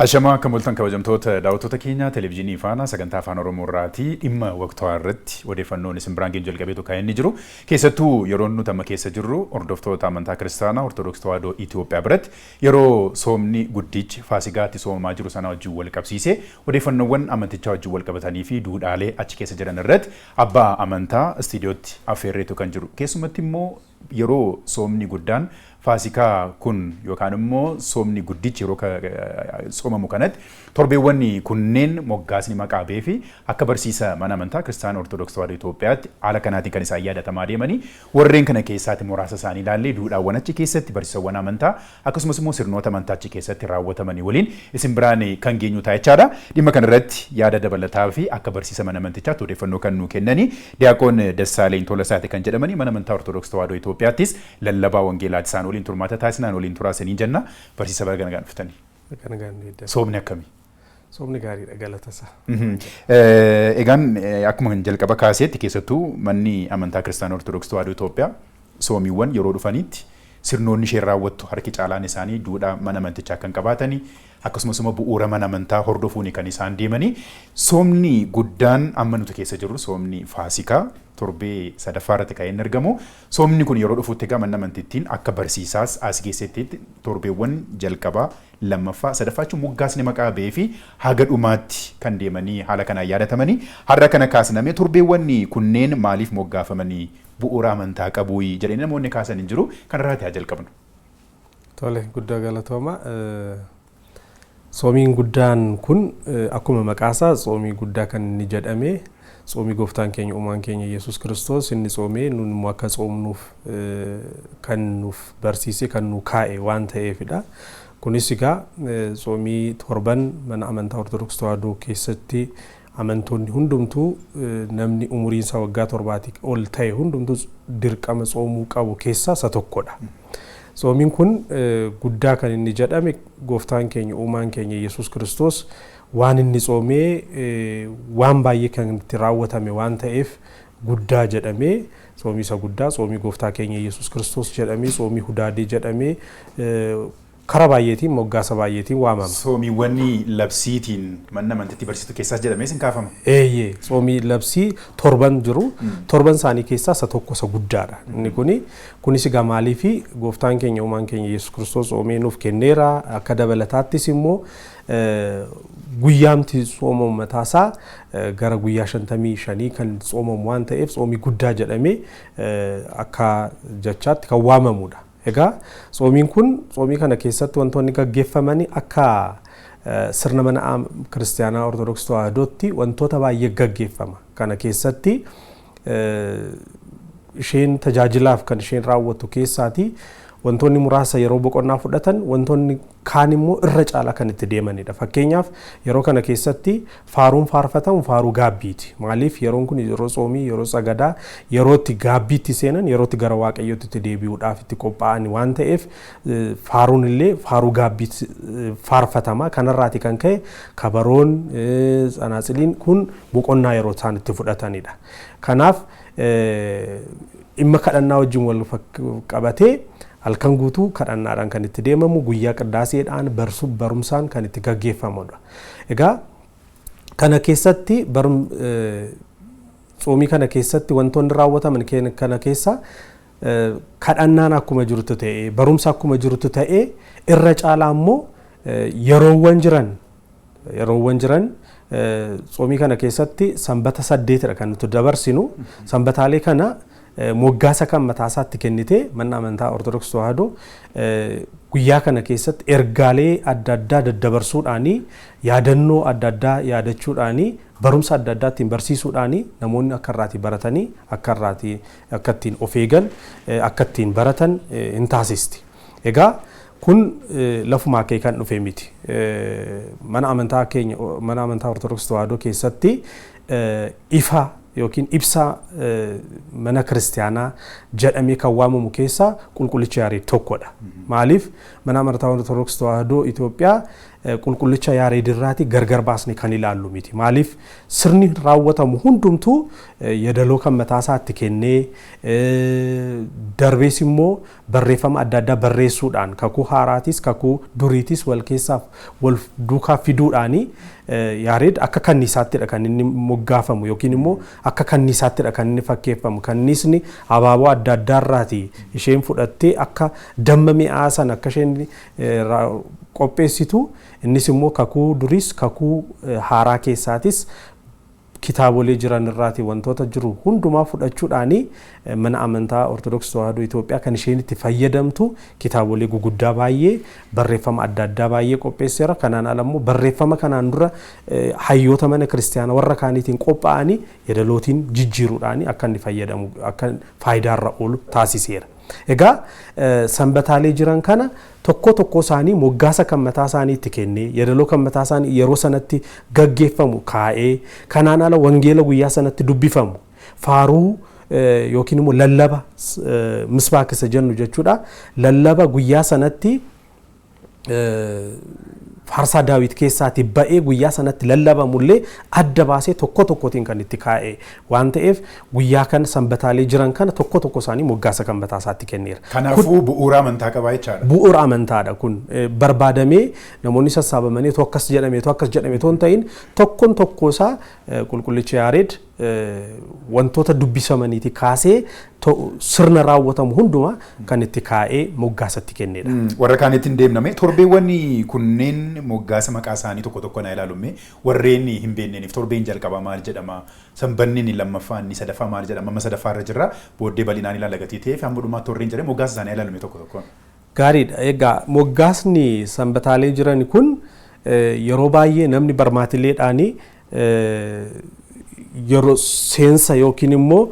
Ashama kamultan kabajamtoota daawwattoota keenya televiizyinii faana sagantaa afaan Oromoo irraatii dhimma waqtawaa irratti odeeffannoon isin biraan geenyu jalqabeetu kan inni jiru. Keessattuu yeroo nuti amma keessa jirru hordoftoota amantaa kiristaanaa Ortodoksii Tawaahidoo Itoophiyaa biratti yeroo soomni guddichi Faasigaatti soomamaa jiru sana wajjin wal qabsiisee odeeffannoowwan amantichaa wajjin wal qabatanii fi duudhaalee achi keessa jiran irratti abbaa amantaa istiidiyootti affeerreetu kan jiru. Keessumatti immoo yeroo soomni guddaan Faasikaa kun yookaan immoo soomni guddichi yeroo soomamu kanatti torbeewwan kunneen moggaasni maqaa ba'ee fi akka barsiisa mana amantaa Kiristaanaa Ortodoksii Tawaahidoo Itoophiyaatti haala kanaatiin kan isaan yaadatamaa deemanii warreen kana keessaatti muraasa isaanii ilaallee duudhaawwan achi keessatti barsiisawwan amantaa akkasumas immoo sirnoota amantaa achi keessatti raawwatamanii waliin isin biraan kan geenyu ta'a jechaadha. Dhimma kana irratti yaada dabalataa fi akka barsiisa mana amantichaatti odeeffannoo kan nu kennanii Diyaaqoon Dassaaleen Tolasaati kan jedhamanii mana amantaa Ortodoksii Tawaahidoo Itoophiyaattis lallabaa wangeelaati isaan waliin turmaata taasisnaan waliin turaasanii jenna barsiisa bara ganagaan dhuftanii. Soomni akkamii? Soomni gaariidha galatasaa. Egaan akkuma jalqaba kaaseetti keessattuu manni amantaa Kiristaanaa Ortodoksii Tawaahidoo Itoophiyaa soomiiwwan yeroo dhufanitti sirnoonni isheen raawwattu harki caalaan isaanii duudhaa mana amantichaa kan qabaatanii akkasumas immoo bu'uura mana amantaa hordofuuni kan isaan deemanii soomni guddaan amma nuti keessa jirru soomni Faasikaa torbee sadaffaa irratti kan inni argamu. Soomni kun yeroo dhufutti egaa mana amantittiin akka barsiisaas as geessetti torbeewwan jalqabaa lammaffaa sadaffaa jechuun moggaasni maqaa ba'ee fi haga dhumaatti kan deemanii haala kanaan yaadatamanii har'a kana kaasnamee torbeewwan kunneen maaliif moggaafamanii bu'uura amantaa qabu jedhanii namoonni kaasan hin jiru kanarraati haa jalqabnu. Tole guddaa galatooma. Soomiin guddaan kun akkuma maqaasaa soomii guddaa kan inni jedhame soomii gooftaan keenya uumaan keenya Yesuus Kiristoos inni soomee nun akka soomnuuf kan nuuf barsiise kan nu kaa'e waan ta'eefidha. Kunis egaa soomii torban mana amantaa Ortodoksii Tawaahidoo keessatti amantoonni hundumtuu namni umuriin isaa waggaa 7 ol ta'e hundumtuu dirqama soomuu qabu keessaa isa tokkodha. Soomiin kun guddaa kan inni jedhame gooftaan keenya uumaan keenya Yesuus Kiristoos waan inni soomee waan baay'ee kan itti raawwatame waan ta'eef guddaa jedhamee soomii isa guddaa soomii gooftaa keenya Yesuus Kiristoos jedhamee soomii hudaadee jedhamee karaa baay'eetiin moggaasa baay'eetiin waamama. Soomiiwwan labsiitiin mana amantiitti barsiistu keessaas jedhamee sin kaafama. Soomii labsii torban jiru torban isaanii keessaa isa tokko isa guddaadha. Inni kunis egaa maaliif gooftaan keenya uumaan keenya Yesuus Kiristoos soomee nuuf kenneera akka dabalataattis immoo guyyaamti soomamu mataasaa gara guyyaa 55 kan soomamu waan ta'eef soomii guddaa jedhamee akka jechaatti kan waamamudha. Egaa soomiin kun soomii kana keessatti wantoonni gaggeeffamanii akka sirna mana Kiristaanaa Ortodoksii Tawaahidootti wantoota baay'ee gaggeeffama. Kana keessatti isheen tajaajilaaf kan isheen raawwattu keessaati wantoonni muraasa yeroo boqonnaa fudhatan wantoonni kaan immoo irra caalaa kan itti deemanidha. Fakkeenyaaf yeroo kana keessatti faaruun faarfatamu faaruu gaabbiiti. Maaliif yeroon kun yeroo soomii yeroo sagadaa yeroo itti gaabbiitti seenan yeroo itti gara waaqayyootti itti deebi'uudhaaf itti qophaa'an waan ta'eef faaruun illee faaruu gaabbiitti faarfatama. Kanarraati kan ka'e kabaroon tsanatsiliin kun boqonnaa yeroo isaan itti fudhatanidha. Kanaaf dhimma kadhannaa wajjin wal qabatee halkan guutuu kadhannaadhaan kan itti deemamu guyyaa qidaaseedhaan barumsaan kan itti gaggeeffamudha. Egaa kana keessatti soomii kana keessatti wantoonni raawwataman kana keessa kadhannaan akkuma jirutu ta'e barumsa akkuma jirutu ta'e irra caalaa immoo yeroowwan jiran soomii kana keessatti sanbata 8dha kan nuti dabarsinu sanbataalee kana moggaasa kan mataasaatti kennite mana amantaa Ortodoksii Tawaahidoo guyyaa kana keessatti ergaalee adda addaa daddabarsuudhaanii yaadannoo adda addaa yaadachuudhaanii barumsa adda addaattiin barsiisuudhaanii namoonni akka irraatii baratanii akka ittiin of eegan akka ittiin baratan hin taasisti. Egaa kun lafumaa kee kan dhufe miti. Mana amantaa Ortodoksii Tawaahidoo keessatti ifa yookiin ibsaa mana kiristaanaa jedhamee kan waamamu keessaa qulqullicha yaarii tokkodha. Maaliif mana amantaa Ortodoksii Tawaahidoo Itoophiyaa qulqullicha Yaareedirraati gargar baasne kan ilaallu miti. Maaliif sirni raawwatamu hundumtuu yeedaloo kan mataa isaatti kennee darbees immoo barreeffama adda addaa barreessuudhaan kakuu haaraatis kakuu duriitis wal keessaaf wal duukaa fiduudhaani Yaareed akka kanniisaattidha kan inni moggaafamu yookiin immoo akka kanniisaattidha kan inni fakkeeffamu. Kanniisni abaaboo adda addaarraati isheen fudhattee akka damma mi'aa sana akka isheen qopheessitu innis immoo kakuu duris kakuu haaraa keessaatis kitaabolee jiran irraati wantoota jiru hundumaa fudhachuudhaani mana amantaa Ortodoksii Tawaahidoo Itoophiyaa kan isheen itti fayyadamtu kitaabolee guguddaa baay'ee barreeffama adda addaa baay'ee qopheesseera. Kanaan alammoo barreeffama kanaan dura hayyoota mana kiristaanaa warra kaaniitiin qophaa'anii yeedalootiin jijjiiruudhaani akka inni fayyadamu akka faayidaarra oolu taasiseera. Egaa sanbataalee jiran kana tokko isaanii moggaasa kan mataa isaaniitti kennee yeedaloo kan mataa isaanii yeroo sanatti gaggeeffamu kaa'ee kanaan ala wangeela guyyaa sanatti dubbifamu faaruu yookiin immoo lallaba misbaakisa jennu jechuudha. Lallaba guyyaa sanatti faarsaa Daawit keessaati ba'ee guyyaa sanatti lallabamullee adda baasee tokkotiin kan itti kaa'e waan ta'eef guyyaa kan sanbataalee jiran kana tokko isaanii moggaasa kan mataa isaatti kenneera. Kanaafuu bu'uura amantaa qabaa jechaadha. Bu'uura amantaadha kun barbaadamee namoonni sassaabamanii akkas jedhamee hin ta'in tokko isaa qulqullicha Yaareed wantoota dubbisamaniiti kaasee sirna raawwatamu hundumaa kan itti kaa'ee moggaasatti kennedha. Warra kaanitti deemname torbeewwan kunneen moggaasa maqaa isaanii tokko na ilaalumme warreen hin beekneef torbeen jalqabaa maal jedhama sanbanni inni lammaffaan inni sadaffaa maal jedhama amma sadaffaarra jirra booddee bal'inaan ilaalagatii ta'eef hamma dhumaa torreen jedhee moggaasa isaanii ilaalumme tokko. Gaariidha. Egaa moggaasni sanbataalee jiran kun yeroo baay'ee namni barmaatileedhaanii yeroo seensa yookiin immoo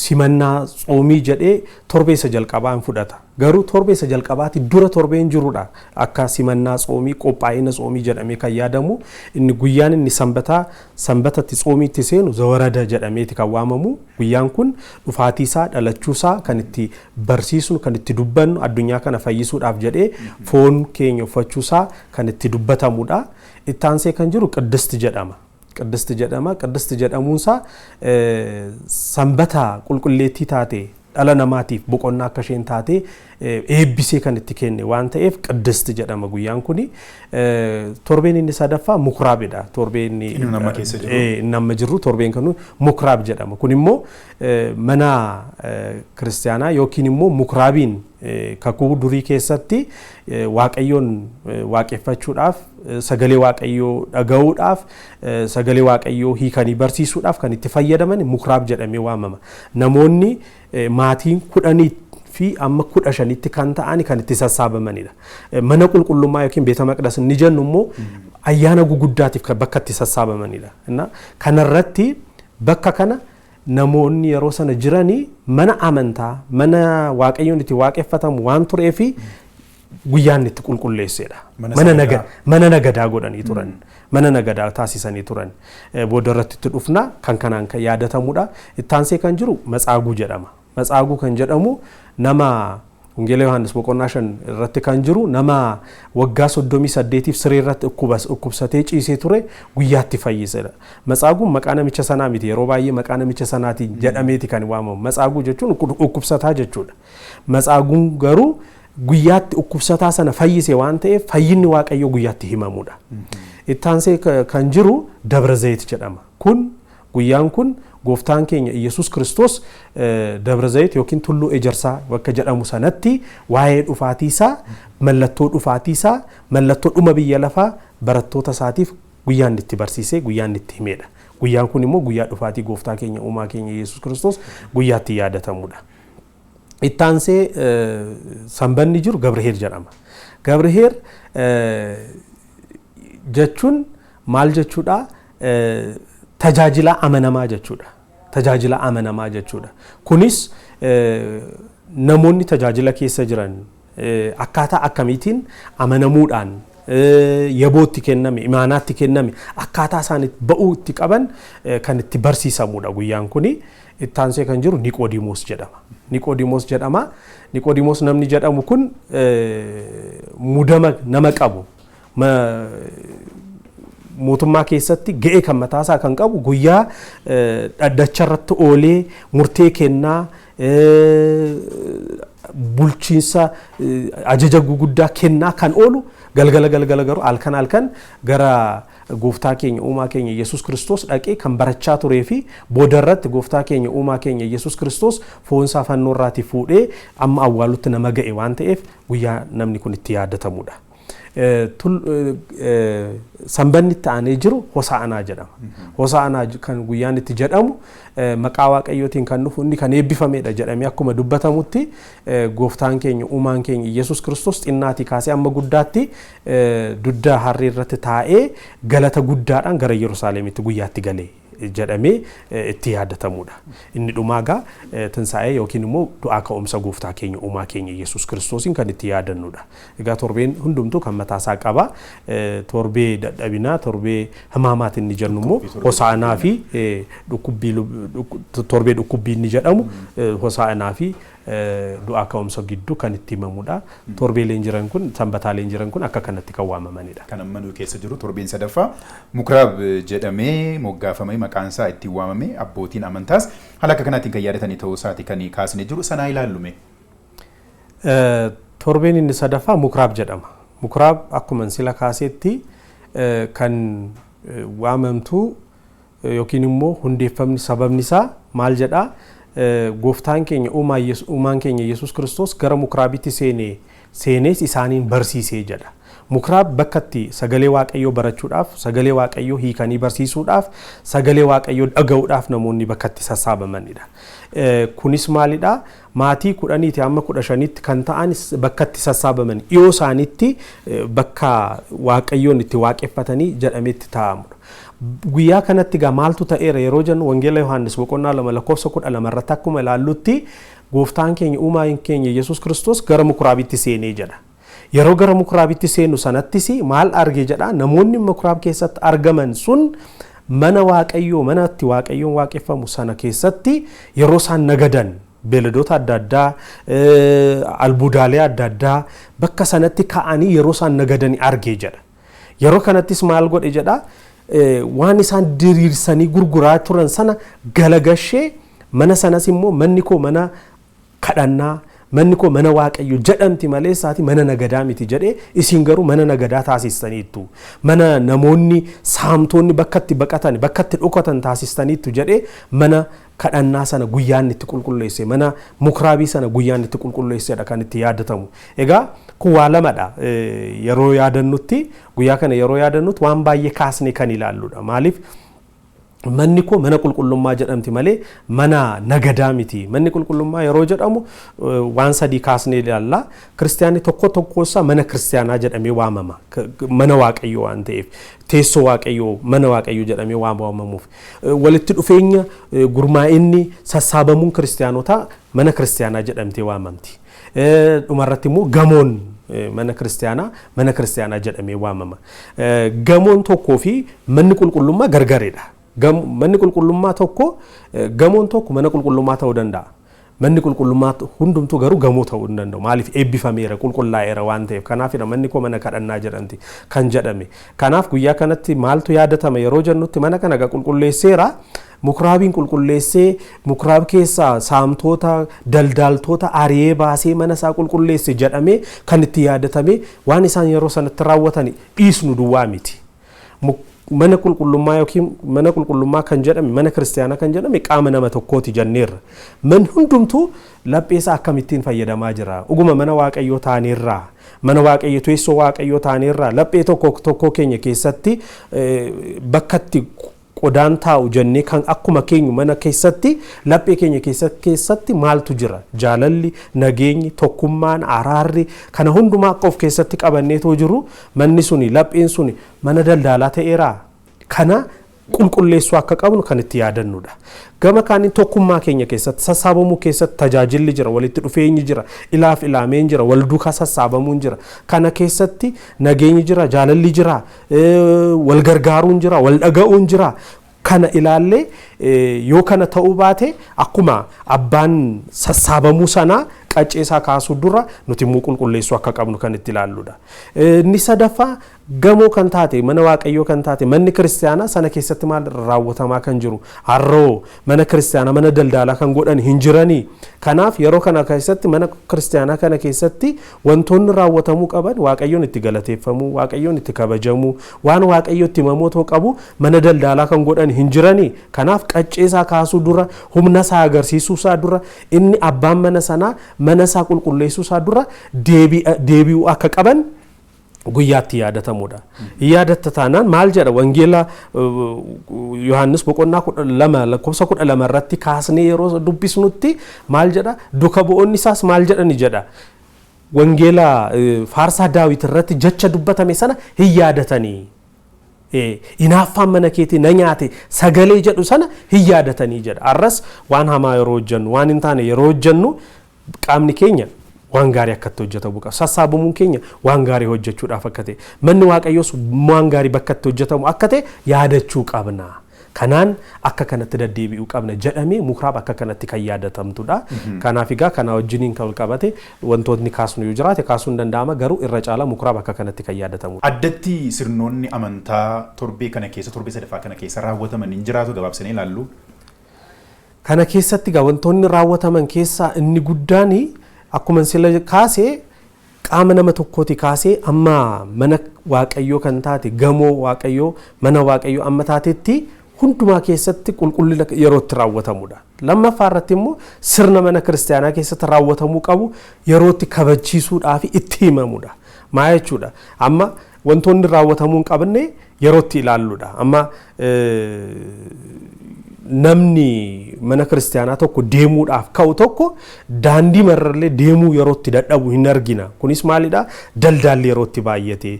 simannaa xoomii jedhee torbeessa jalqabaan fudhata. Garuu torbeessa jalqabaati dura torbeen jirudha akka simannaa xoomii qophaa'ina xoomii jedhamee kan yaadamu. Inni guyyaan inni sanbatatti xoomiitti seenu zawarada jedhameeti kan waamamu. Guyyaan kun dhufaatiisaa dhalachuusaa kan itti barsiisnu kan itti dubbannu addunyaa kana fayyisuudhaaf jedhee foon keenya uffachuusaa kan itti dubbatamudha. Ittaansee kan jiru Qiddisti jedhama. Qiddisti jedhamuunsaa sanbata qulqulleettii taate dhala namaatiif boqonnaa akka isheen taate eebbisee kan itti kenne waan ta'eef Qiddisti jedhama guyyaan kuni. Torbeen inni sadaffaa Mukuraabidha. Torbeen nama jirru torbeen kanu Mukuraab jedhama. Kun immoo mana kiristaanaa yookiin immoo Mukuraabiin kakuu durii keessatti waaqayyoon waaqeffachuudhaaf sagalee waaqayyoo dhaga'uudhaaf sagalee waaqayyoo hiikanii barsiisuudhaaf kan itti fayyadaman Mukuraab jedhamee waamama. Namoonni maatiin 10 fi amma 15tti kan ta'ani kan itti sassaabamanidha. Mana qulqullummaa yookiin beeta maqdas ni jennu immoo ayyaana guguddaatiif bakka itti sassaabamanidha. Kanarratti bakka kana namoonni yeroo sana jiranii mana amantaa mana waaqayyoon itti waaqeffatamu waan tureefi guyyaan itti qulqulleessedha. Mana nagadaa godhanii turan. Mana nagadaa taasisanii turan. Booda irratti itti dhufna kan kanaan kan yaadatamudha. Ittaansee kan jiru Matsaaguu jedhama. Matsaaguu kan jedhamu nama Wangeela Yohaannis boqonnaa 5 irratti kan jiru nama waggaa 38 siree irratti dhukkubsatee ciisee ture guyyaatti fayyisedha. Matsaaguun maqaa namicha sanaa miti yeroo baay'ee maqaa namicha sanaatiin jedhameeti kan waamamu. Matsaaguu jechuun dhukkubsataa jechuudha. Matsaaguun garuu guyyaatti dhukkubsataa sana fayyise waan ta'eef fayyinni waaqayyoo guyyaatti himamudha. Ittaansee kan jiru Dabra Zayit jedhama. Guyyaan kun gooftaan keenya Yesus Kristos Dabra Zayit yookiin tulluu ejersaa bakka jedhamu sanatti waa'ee dhufaatiisaa mallattoo dhuma biyya lafaa barattoota isaatiif guyyaan itti barsiisee guyyaan itti himedha. Guyyaan kun immoo guyyaa dhufaatii gooftaa keenya uumaa keenya Yesus Kristos guyyaatti yaadatamudha. Ittaansee sanbanni jiru Gabri'eel jedhama. Gabri'eel jechuun maal jechuudha? Tajaajila amanamaa jechuudha. Kunis namoonni tajaajila keessa jiran akkaataa akkamiitiin amanamuudhaan yabootti kenname imaanaatti kenname akkaataa isaan ba'uu itti qaban kan itti barsiisamudha guyyaan kuni. Ittaansee kan jiru Niqoodimoos jedhama. Niqoodimoos namni jedhamu kun mudama nama qabu mootummaa keessatti ga'ee kan mataasaa kan qabu guyyaa dhaddacha irratti oolee murtee kennaa bulchiinsa ajaja guguddaa kennaa kan oolu galgala garuu halkan gara gooftaa keenya uumaa keenya Yesuus Kiristoos dhaqee kan barachaa turee fi boodarratti gooftaa keenya uumaa keenya Yesuus Kiristoos foonsaa fannoo irraatii fuudhee amma awwaalutti nama ga'e waan ta'eef guyyaa namni kun itti yaadatamudha. Sanbanni itti aanee jiru Hosaanaa jedhama. Hosaanaa kan guyyaan itti jedhamu maqaa Waaqayyootiin kan dhufu inni kan eebbifamedha jedhamee akkuma dubbatamutti gooftaan keenya uumaan keenya Yesuus Kiristoos xinnaatii kaasee amma guddaatti duddaa harree irratti taa'ee galata guddaadhaan gara Yerusaalemitti guyyaatti galee jedhamee itti yaadatamudha. Inni dhumaagaa tinsaa'ee yookiin immoo du'aa ka'umsa gooftaa keenya uumaa keenya Yesuus Kiristoosiin kan itti yaadannudha. Egaa torbeen hundumtuu kan mataasaa qaba. Torbee dadhabinaa, torbee hamaamaat inni jennu immoo Hosaanaa fi torbee dhukkubbii inni jedhamu Hosaanaa fi du'aa ka'umsa gidduu kan itti himamudha. Torbeeleen jiran kun sanbataaleen jiran kun akka kanatti kan waamamanidha. Kan amma nu keessa jiru torbeen sadaffaa Mukuraab jedhamee moggaafamee maqaan isaa itti waamame abbootiin amantaas haala akka kanaatiin kan yaadatanii ta'uu isaati kan kaasne jiru sanaa ilaallume. Torbeen inni sadaffaa Mukuraab jedhama. Mukuraab akkuma sila kaaseetti kan waamamtu yookiin immoo hundeeffamni sababni isaa maal jedhaa gooftaan keenya uumaan keenya Yesuus Kiristoos gara Mukuraabitti seenees isaaniin barsiisee jedha. Mukuraab bakkatti sagalee Waaqayyoo barachuudhaaf, sagalee Waaqayyoo hiikanii barsiisuudhaaf, sagalee Waaqayyoo dhaga'uudhaaf namoonni bakkatti sassaabamanidha. Kunis maalidha? Maatii 10 amma 15 kan ta'an bakkatti sassaabaman dhiyoo isaaniitti bakka Waaqayyoon itti waaqeffatanii jedhametti taa'amudha. Guyyaa kanatti gaa maaltu ta'eera yeroo jennu wangeela Yohaannis boqonnaa 2:12 irratti akkuma ilaallutti gooftaan keenya uumaan keenya Yesuus Kiristoos gara Mukuraabitti seenee jedha. Yeroo gara Mukuraabitti seenu sanattis maal arge jedha? Namoonni Mukuraab keessatti argaman sun mana Waaqayyoo, mana itti Waaqayyoon waaqeffamu sana keessatti yeroo isaan nagadan beeladoota adda addaa, albuudaalee adda addaa bakka sanatti ka'anii yeroo isaan nagadanii arge jedha. Yeroo kanattis maal godhe jedha? Waan isaan diriirsanii gurguraa turan sana galagashee mana sanas immoo manni koo mana kadhannaa, manni koo mana Waaqayyo jedhamti malee isaati mana nagadaa miti jedhee isin garuu mana nagadaa taasistaniittu, mana namoonni saamtonni bakkatti baqatan bakkatti dhokatan taasistaniittu jedhee mana kadhannaa sana guyyaan itti qulqulleesse, mana Mukuraabii sana guyyaan itti qulqulleessedha kan itti yaadatamu. Egaa kun waa lamadha. Yeroo yaadannutti guyyaa kana yeroo yaadannutti waan baay'ee kaasne kan ilaalludha. Maaliif manni koo mana qulqullummaa jedhamti malee mana nagadaa miti. Manni qulqullummaa yeroo jedhamu waan sadii kaasne ilaalla. Kiristaanni tokkosaa mana kiristaanaa jedhamee waamama. Mana Waaqayyoo waan ta'eef teessoo Waaqayyoo mana Waaqayyoo jedhamee waamamuuf walitti dhufeenya gurmaa'inni sassaabamuun kiristaanotaa mana kiristaanaa jedhamtee waamamti. Dhumarratti immoo gamoon mana kiristaanaa jedhamee waamama. Gamoon tokkoo fi manni qulqullummaa gargareedha. Manni qulqullummaa tokko gamoon tokko mana qulqullummaa ta'uu danda'a. Manni qulqullummaa hundumtuu garuu gamoo ta'uu hin danda'u. Maaliif eebbifameera, qulqullaa'eera waan ta'eef. Kanaafidha manni koo mana kadhannaa jedhamti kan jedhame. Kanaaf guyyaa kanatti maaltu yaadatama yeroo jennutti mana kana qulqulleesseera. Mukuraabiin qulqulleessee Mukuraab keessaa saamtota, daldaltoota ari'ee baasee mana isaa qulqulleesse jedhamee kan itti yaadatame waan isaan yeroo sanatti raawwatan dhiisnu duwwaa miti. Mana qulqullummaa yookiin mana qulqullummaa kan jedhame mana kiristaanaa kan jedhame qaama nama tokkooti jenneerra. Man hundumtuu lapheessa akkamittiin fayyadamaa jira? Dhuguma mana Waaqayyoo taaneerraa, mana Waaqayyoo teessoo Waaqayyoo taaneerraa laphee tokko keenya keessatti bakkatti qodaan taa'u jennee kan akkuma keenyu mana keessatti laphee keenya keessatti maaltu jira? Jaalalli, nageenyi, tokkummaan, araarri kana hundumaa akka of keessatti qabanneetoo jiru manni suni lapheen suni mana daldalaa ta'eeraa kana qulqulleessuu akka qabnu kan itti yaadannudha. Gama kaaniin tokkummaa keenya keessatti sassaabamuu keessatti tajaajilli jira, walitti dhufeenyi jira, ilaaf ilaameen jira, wal duukaa sassaabamuun jira. Kana keessatti nageenyi jira, jaalalli jira, wal gargaaruun jira, wal dhaga'uun jira. Kana ilaallee yoo kana ta'uu baate akkuma abbaan sassaabamuu sana qacceesaa kaasuu dura nuti immoo qulqulleessuu akka qabnu kan itti ilaalludha. Inni sadaffaa gamoo kan taate mana waaqayyoo kan taate manni kiristaanaa sana keessatti maal raawwatamaa kan jiru harroo mana kiristaanaa mana daldalaa kan godhan hin jiranii. Kanaaf yeroo kana keessatti mana kiristaanaa kana keessatti wantoonni raawwatamuu qaban waaqayyoon itti galateeffamuu waaqayyoon itti kabajamuu waan waaqayyo itti himamoo qabu mana daldalaa kan godhan hin jiranii. Kanaaf qacceesaa kaasuu dura humna isaa agarsiisuu isaa dura inni abbaan mana sanaa mana isaa qulqulleessuu isaa dura deebi'uu akka qaban guyyaatti yaadatamudha. Yaadatta taanaan maal jedha wangeela Yohaannis boqonnaa 12 lakkoofsa 12 irratti kaasnee yeroo dubbisnutti maal jedha duka bu'oonni isaas maal jedhani jedha. Wangeela faarsaa Daawit irratti jecha dubbatame sana hin yaadatanii. Hinaaffaan mana keetii na nyaate sagalee jedhu sana hin yaadatanii jedha. Arras waan hamaa yeroo hojjennu waan hin taane yeroo hojjennu qaamni keenya waan gaarii akka itti hojjetamu qaba. Sassaabamuun keenya waan gaarii hojjechuudhaaf akka ta'e manni waaqayyoos waan gaarii bakka itti hojjetamu akka ta'e yaadachuu qabna. Kanaan akka kanatti deddeebi'uu qabna jedhamee mukraab akka kanatti kan yaadatamtudha. Kanaaf egaa kana wajjiniin kan qabate wantootni kaasnu yoo jiraate kaasuun danda'ama garuu irra caalaa mukraab akka kanatti kan yaadatamudha. Addatti sirnoonni amantaa torbee kana keessa torbee sadaffaa kana keessa raawwataman hin jiraatu gabaabsanii ilaallu. Kana keessatti egaa wantoonni raawwataman keessaa inni guddaan akkuma sila kaasee qaama nama tokkooti kaasee amma mana waaqayyoo kan taate gamoo waaqayyoo mana waaqayyoo amma taatetti hundumaa keessatti qulqullina yerootti raawwatamudha. Lammaffaa irratti immoo sirna mana kiristaanaa keessatti raawwatamuu qabu yerootti kabachiisuudhaaf itti himamudha. Maa jechuudha amma wantoonni raawwatamuu hin qabne yerootti ilaalluudha. Amma namni mana kiristaanaa tokko deemuudhaaf ka'u tokko daandii marrallee deemuu yerootti dadhabu hin argina. Kunis maalidha? Daldaalli yerootti baay'ate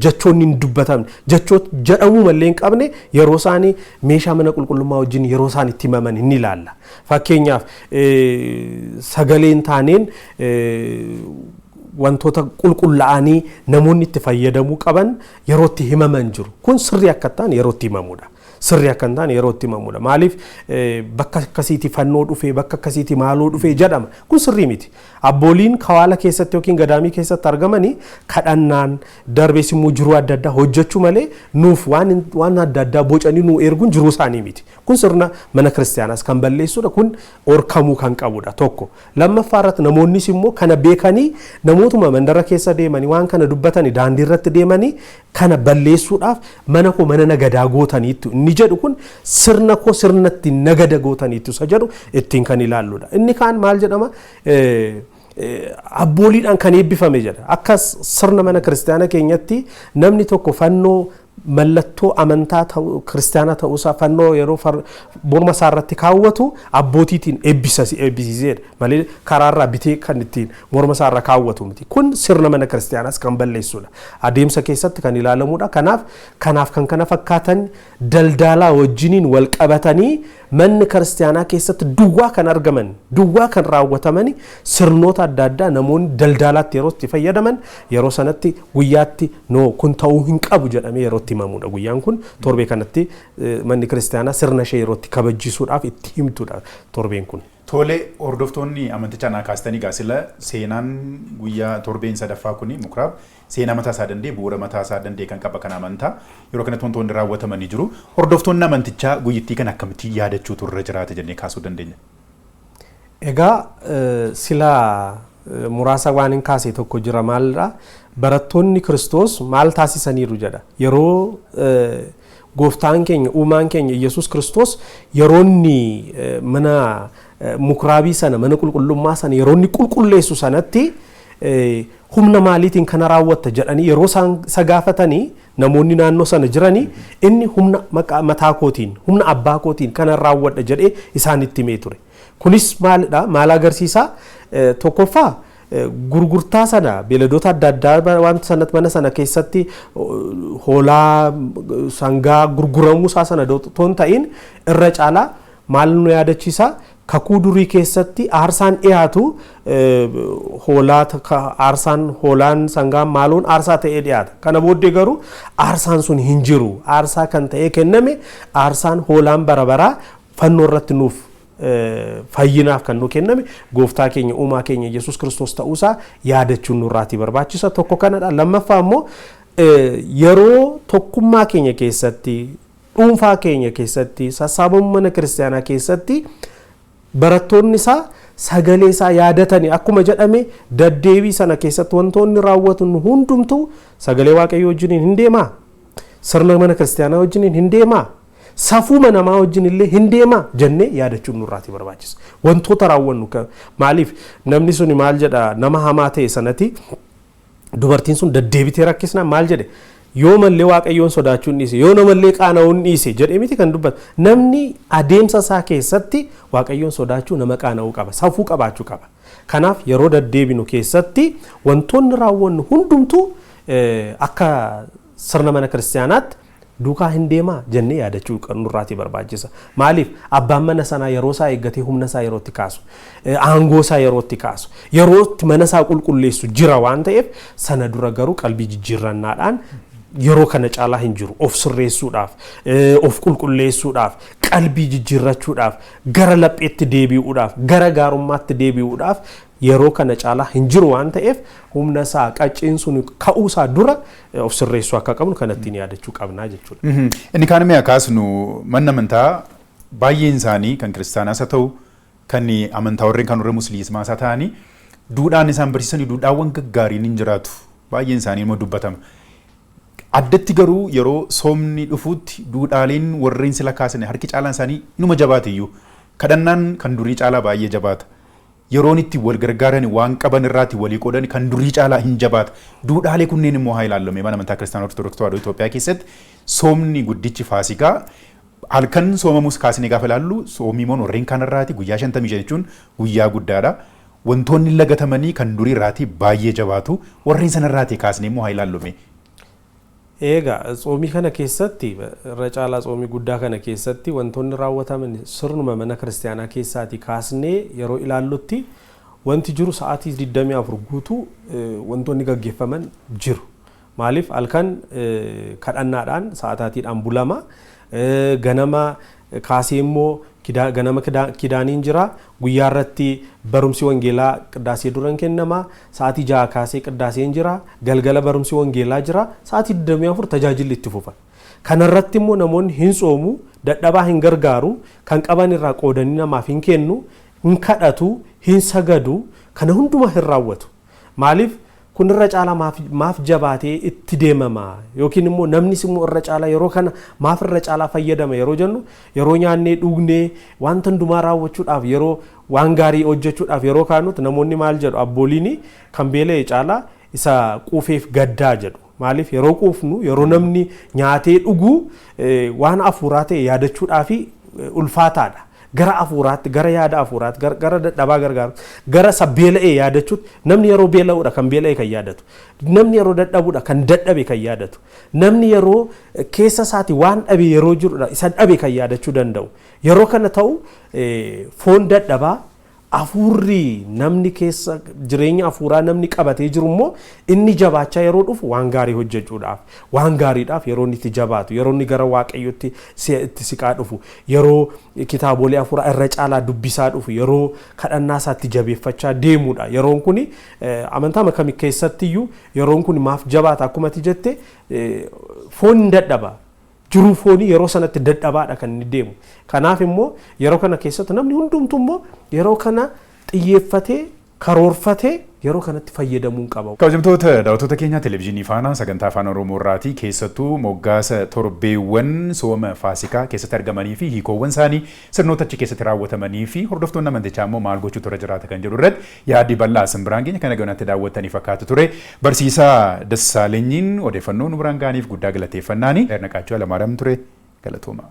jechoonni hin dubbatamne jechoota jedhamuu mallee hin qabne yeroo isaanii meeshaa mana qulqullummaa wajjin yeroo isaan itti himaman hin ilaalla. Fakkeenyaaf sagaleen taaneen wantoota qulqullaa'anii namoonni itti fayyadamuu qaban yerootti himaman jiru. Kun sirrii akka ta'an yerootti himamudha. Sirrii akka ta'an yerootti himamudha. Maaliif bakka akkasiitii fannoo dhufee bakka akkasiitii maaloo dhufee jedhama. Kun sirrii miti. Abbooliin kawaala keessatti yookiin gadaamii keessatti argamanii kadhannaan darbees immoo jiruu adda addaa hojjechuu malee nuuf waan adda addaa bocanii nu erguun jiruu isaanii miti. Kun sirna mana kiristaanaas kan balleessudha. Kun orkamuu kan qabudha tokko. Lammaffaa irratti namoonnis immoo kana beekanii namootuma mandara keessa deemanii waan kana dubbatanii daandii irratti deemanii kana balleessuudhaaf mana koo mana nagadaa gootaniitu inni jedhu kun sirna koo sirnatti nagada gootaniitu isa jedhu ittiin kan ilaalludha. Inni kaan maal jedhama abbooliidhaan kan eebbifame jedha. Akka sirna mana kiristaanaa keenyatti namni tokko fannoo mallattoo amantaa kiristaanaa ta'uusaa fannoo yeroo morma isaa irratti kaawwatu abbootiitiin eebbisiiseedha malee karaarraa bitee kan ittiin morma isaa irra kaawwatu miti. Kun sirna mana kiristaanaas kan balleessudha. Adeemsa keessatti kan ilaalamudha. Kanaaf kan kana fakkaatan daldalaa wajjiniin wal qabatanii manni kiristaanaa keessatti duwwaa kan argaman duwwaa kan raawwataman sirnoota adda addaa namoonni daldalaatti yeroo itti fayyadaman yeroo sanatti guyyaatti kun ta'uu hin qabu jedhamee yeroo itti himamudha. Guyyaan kun torbee kanatti manni kiristaanaa sirna ishee yeroo itti kabachiisuudhaaf itti himtudha torbeen kun. Tole hordoftoonni amantichaa naa kaastanii gaasila seenaan guyyaa torbeen sadaffaa kuni mukraab seenaa mataa isaa dandee bu'uura mataa isaa dandee kan qaba kan amantaa yeroo kanatti wantoonni raawwatamanii jiru. Hordoftoonni amantichaa guyyittii kan akkamitti yaadachuutu irra jiraate jennee kaasuu dandeenya. Egaa sila muraasa waan hin kaase tokko jira maalidha? Barattoonni Kiristoos maal taasisaniiru jedha. Yeroo gooftaan keenya uumaan keenya Yesuus Kiristoos yeroonni mana mukraabii sana mana qulqullummaa sana yeroonni qulqulleessu sanatti humna maaliitiin kana raawwatta jedhanii yeroo isa gaafatanii namoonni naannoo sana jiranii inni humna mataa kootiin humna abbaa kootiin kana raawwadha jedhee isaanitti himee ture. Kunis maalidha? Maal agarsiisa? Tokkoffaa gurgurtaa sana beeladoota adda addaa wanta sanatti mana sana keessatti hoolaa sangaa gurguramuu isaa sana toon ta'in irra caalaa maal nu yaadachiisa? Kakuu durii keessatti aarsaan dhiyaatu hoolaan sangaan maaloon aarsaa ta'ee dhiyaata. Kana booddee garuu aarsaan sun hin jiru. Aarsaa kan ta'ee kenname aarsaan hoolaan bara baraa fannoo irratti nuuf fayyinaaf kan nu kenname gooftaa keenya uumaa keenya Yesuus Kiristoos ta'uusaa yaadachuun nurraati barbaachisa. Tokko kanadha. Lammaffaa immoo yeroo tokkummaa keenya keessatti dhuunfaa keenya keessatti sassaabamuu mana kiristaanaa keessatti barattoonni isaa sagalee isaa yaadatanii akkuma jedhame daddeebii sana keessatti wantoonni raawwatan hundumtuu sagalee waaqayyoo wajjiniin hin deemaa, sirna mana kiristaanaa wajjiniin hin deemaa, safuu namaa wajjin illee hin deemaa jennee yaadachuun nurraati barbaachisa. Wantoota raawwannu maaliif namni sun maal jedha nama hamaa ta'e sanatti dubartiin sun daddeebitee rakkisna maal jedhe yoo mallee waaqayyoon sodaachuun dhiise yoo namallee qaana'uun dhiise jedhee miti kan dubbatu. Namni adeemsa isaa keessatti waaqayyoon sodaachuu nama qaana'uu qaba, safuu qabaachuu qaba. Kanaaf yeroo daddeebinu keessatti wantoonni raawwannu hundumtuu akka sirna mana kiristaanaatti duukaa hin deemaa jennee yaadachuu nurraati barbaachisa. Maaliif abbaan mana sanaa yeroo isaa eeggatee humna isaa yerootti kaasu, aangoo isaa yerootti kaasu, yerootti mana isaa qulqulleessu jira waan ta'eef sana dura garuu qalbii jijjiirrannaadhaan yeroo kana caalaa hin jiru of sirreessuudhaaf, of qulqulleessuudhaaf, qalbii jijjiirrachuudhaaf, gara lapheetti deebi'uudhaaf, gara gaarummaatti deebi'uudhaaf yeroo kana caalaa hin jiru waan ta'eef humna isaa qacceen sun ka'uusaa dura of sirreessuu akka qabnu kanattiin yaadachuu qabnaa jechuudha. Inni kaan mee akaasnu manni amantaa baay'een isaanii kan kiristaanaas haa ta'u kan amantaa warreen kan warra musliimaas haa ta'anii duudhaan isaan barsiisanii duudhaawwan gaggaariin hin jiraatu. Baay'een isaanii immoo dubbatama. Addatti garuu yeroo soomni dhufuutti duudhaaleen warreen sila kaasan harki caalaan isaanii inuma jabaatiyyuu kadhannaan kan durii caalaa baay'ee jabaata. Yeroon itti wal gargaaran waan qaban irraati walii qoodan kan durii caalaa hin jabaata. Duudhaalee kunneen immoo haa ilaalame mana amantaa kiristaanaa Ortodoksii Tawaahidoo Itoophiyaa keessatti soomni guddichi Faasikaa halkan soomamus kaasnee gaafa ilaallu soomiimoon warreen kanarraati guyyaa 55 jechuun guyyaa guddaadha. Wantoonni lagatamanii kan durii irraati baay'ee jabaatu warreen sanarraati kaasnee immoo haa ilaallume. Egaa soomii kana keessatti irra caalaa soomii guddaa kana keessatti wantoonni raawwataman sirnuma mana kiristaanaa keessaati kaasnee yeroo ilaallutti wanti jiru sa'aatii 24 guutuu wantoonni gaggeeffaman jiru. Maaliif halkan kadhannaadhaan sa'aataatiidhaan bulama, ganama kaasee immoo ganama kidaaniin jira, guyyaa irratti barumsi wangeelaa qiddaasee duran kennama, sa'aatii 6 kaasee qiddaaseen jira, galgala barumsi wangeelaa jira, sa'aatii 24 tajaajilli itti fufa. Kana irratti immoo namoonni hin soomu, dadhabaa hin gargaaru, kan qaban irraa qoodanii namaaf hin kennu, hin kadhatu, hin sagadu, kana hundumaa hin raawwatu. Maaliif kun irra caalaa maaf jabaatee itti deemama yookiin immoo namnis immoo irra caalaa yeroo kana maaf irra caalaa fayyadama yeroo jennu yeroo nyaannee dhugnee wanta hundumaa raawwachuudhaaf yeroo waan gaarii hojjechuudhaaf yeroo kaanutti namoonni maal jedhu abbooliin kan beela'e caalaa isa quufeef gaddaa jedhu. Maaliif yeroo quufnu yeroo namni nyaatee dhuguu waan afuuraa ta'e yaadachuudhaaf ulfaataadha. Gara afuuraatti, gara yaada afuuraatti, gara dadhabaa gargaaru, gara sabbeela'ee yaadachuutti namni yeroo beela'uudha kan beela'e kan yaadatu. Namni yeroo dadhabuudha kan dadhabe kan yaadatu. Namni yeroo keessa isaati waan dhabe yeroo jiruudha isa dhabe kan yaadachuu danda'u. Yeroo kana ta'u foon dadhabaa afuurri namni keessa jireenya afuuraa namni qabatee jiru immoo inni jabaachaa yeroo dhufu waan gaarii hojjechuudhaaf waan gaariidhaaf yeroo inni itti jabaatu yeroo inni gara waaqayyotti itti siqaa dhufu yeroo kitaabolee afuuraa irra caalaa dubbisaa dhufu yeroo kadhannaa isaatti jabeeffachaa deemuudha. Yeroon kun amantaa kamii keessattiyyuu yeroon kun maaf jabaata akkuma ati jette foon hin dadhaba. Jiruu foonii yeroo sanatti dadhabaadha kan inni deemu. Kanaaf immoo yeroo kana keessatti namni hundumtuu immoo yeroo kana xiyyeeffatee karoorfatee yeroo kanatti fayyadamuu qaba. Kabajamtoota daawwattoota keenya televezyiinii Faanaa sagantaa afaan Oromoo irraatii keessattuu moggaasa torbeewwan sooma Faasikaa keessatti argamanii fi hiikoowwan isaanii sirnoota achi keessatti raawwatamanii fi hordoftoonni amantichaa immoo maal gochuutu irra jiraata kan jedhu irratti yaaddi bal'aa simbiraan keenya kana gahuunatti daawwattanii fakkaatu ture. Barsiisaa Dassaalenyiin odeeffannoo nu biraan ga'aniif guddaa galateeffannaani. Naqaachuu Alamaaram ture galatooma.